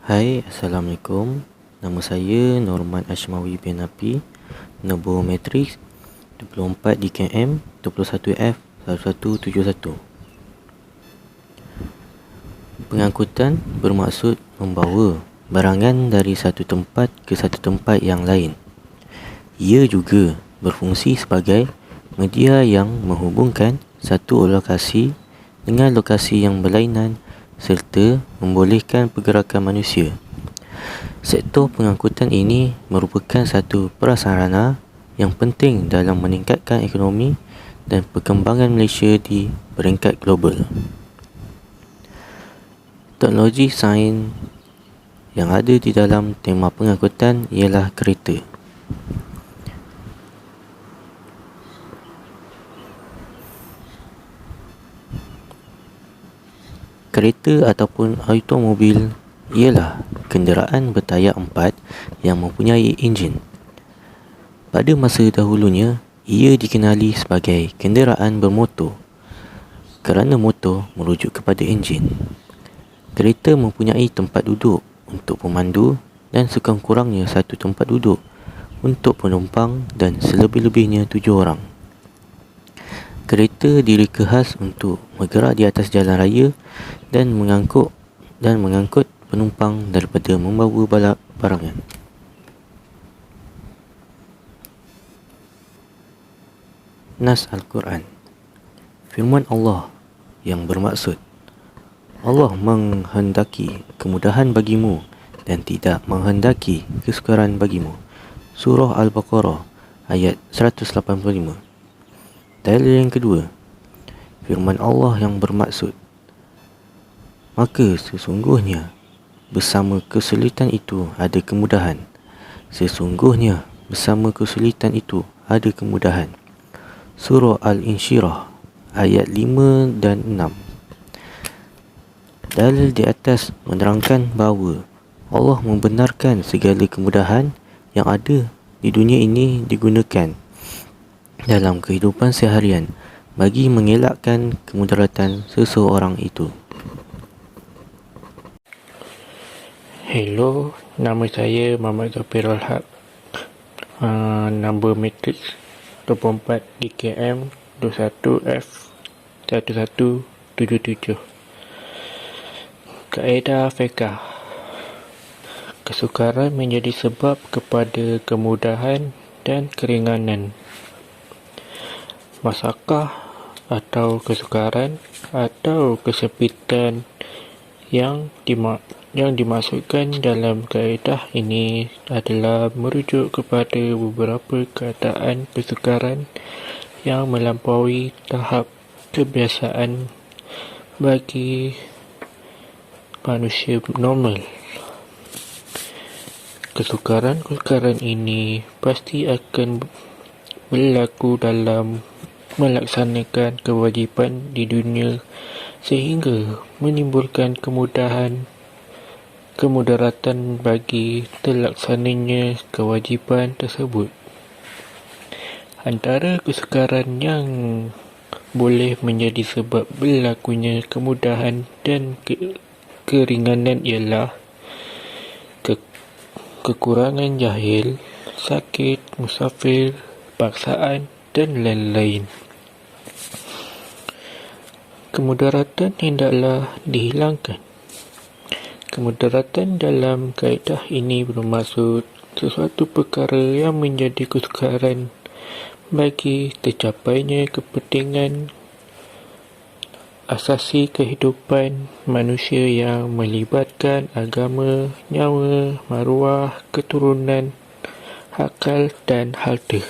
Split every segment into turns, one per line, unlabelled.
Hai, Assalamualaikum. Nama saya Norman Ashmawi bin Napi, nombor matrik 24 DKM 21F 1171. Pengangkutan bermaksud membawa barangan dari satu tempat ke satu tempat yang lain. Ia juga berfungsi sebagai media yang menghubungkan satu lokasi dengan lokasi yang berlainan serta membolehkan pergerakan manusia. Sektor pengangkutan ini merupakan satu prasarana yang penting dalam meningkatkan ekonomi dan perkembangan Malaysia di peringkat global. Teknologi sains yang ada di dalam tema pengangkutan ialah kereta. Kereta ataupun automobil ialah kenderaan bertayar 4 yang mempunyai enjin. Pada masa dahulunya, ia dikenali sebagai kenderaan bermotor kerana motor merujuk kepada enjin. Kereta mempunyai tempat duduk untuk pemandu dan sekurang-kurangnya satu tempat duduk untuk penumpang dan selebih-lebihnya 7 orang. Kereta direka khas untuk bergerak di atas jalan raya dan mengangkut penumpang daripada membawa barangan. Nas Al-Quran. Firman Allah yang bermaksud, Allah menghendaki kemudahan bagimu dan tidak menghendaki kesukaran bagimu. Surah Al-Baqarah ayat 185. Dalil yang kedua, firman Allah yang bermaksud, maka sesungguhnya bersama kesulitan itu ada kemudahan. Sesungguhnya bersama kesulitan itu ada kemudahan. Surah Al-Insyirah ayat 5 dan 6. Dalil di atas menerangkan bahawa Allah membenarkan segala kemudahan yang ada di dunia ini digunakan dalam kehidupan seharian bagi mengelakkan kemudaratan seseorang itu.
Hello, nama saya Muhammad Zafirul Haq. Nombor matrik 24 DKM 21F 1177. Kaedah fiqh. Kesukaran menjadi sebab kepada kemudahan dan keringanan. Masalah atau kesukaran atau kesempitan yang dimaksudkan dalam kaedah ini adalah merujuk kepada beberapa keadaan kesukaran yang melampaui tahap kebiasaan bagi manusia normal. Kesukaran ini pasti akan berlaku dalam melaksanakan kewajipan di dunia sehingga menimbulkan kemudaratan bagi terlaksananya kewajipan tersebut. Antara kesukaran yang boleh menjadi sebab berlakunya kemudahan dan keringanan ialah kekurangan jahil, sakit, musafir, paksaan dan lain-lain. Kemudaratan hendaklah dihilangkan. Kemudaratan dalam kaedah ini bermaksud sesuatu perkara yang menjadi kesukaran bagi tercapainya kepentingan asasi kehidupan manusia yang melibatkan agama, nyawa, maruah, keturunan, akal dan harta.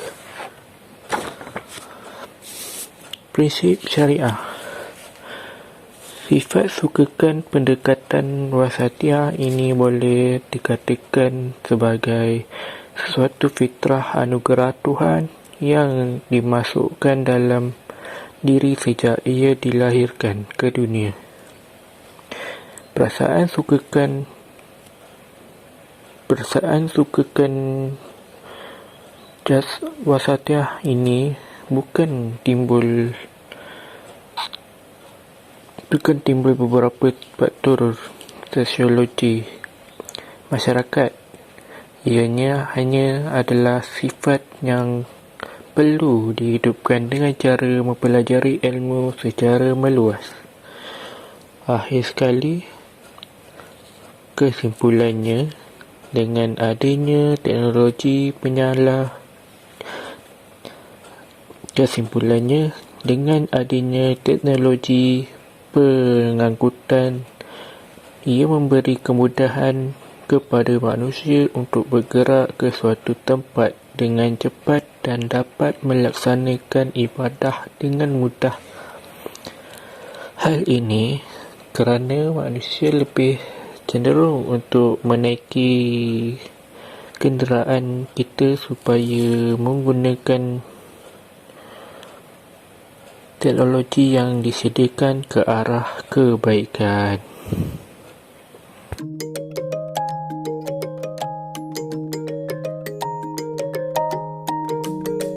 Prinsip syariah. Sifat sukakan pendekatan wasatiyah ini boleh dikatakan sebagai sesuatu fitrah anugerah Tuhan yang dimasukkan dalam diri sejak ia dilahirkan ke dunia. Perasaan sukakan wasatiyah ini bukan timbul beberapa faktor sosiologi masyarakat. Ianya hanya adalah sifat yang perlu dihidupkan dengan cara mempelajari ilmu secara meluas. Akhir sekali, kesimpulannya, dengan adanya teknologi pengangkutan, ia memberi kemudahan kepada manusia untuk bergerak ke suatu tempat dengan cepat dan dapat melaksanakan ibadah dengan mudah. Hal ini kerana manusia lebih cenderung untuk menaiki kenderaan kita supaya menggunakan teknologi yang disediakan ke arah kebaikan.